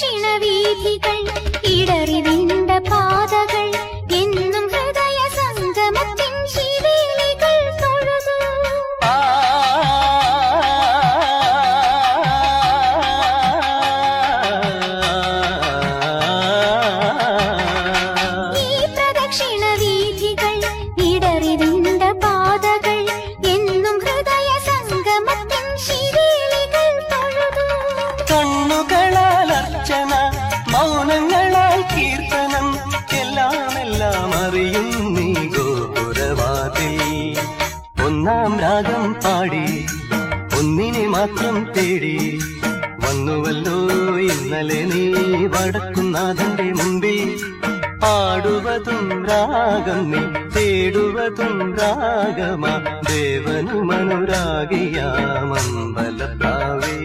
പ്രദക്ഷിണവീഥികൾ ഇടറിവിണ്ട പാതകൾ എന്നും ഹൃദയ സംഗമത്തിൻ ശിവേലികൾ തൊഴുതു. ഈ പ്രദക്ഷിണവീഥികൾ ഇടറിവിണ്ട പാതകൾ എന്നും ഹൃദയ സംഗമത്തിൻ ശിവേലികൾ തൊഴുതു. കണ്ണുകളാൽ അർച്ചന, മൗനങ്ങളാൽ കീർത്തനം, എല്ലാം അറിയും നീ ഗോപുരവാതിൽ. ഒന്നാം രാഗം പാടി ഒന്നിനെ മാത്രം തേടി വന്നുവല്ലോ ഇന്നലെ നീ വടക്കുന്നാഥന്റെ മുമ്പിൽ. പാടുവതും രാഗം നീ, തേടുവതും രാഗമാ ദേവനുമനുരാഗിയാമമ്പലപ്രാവേ.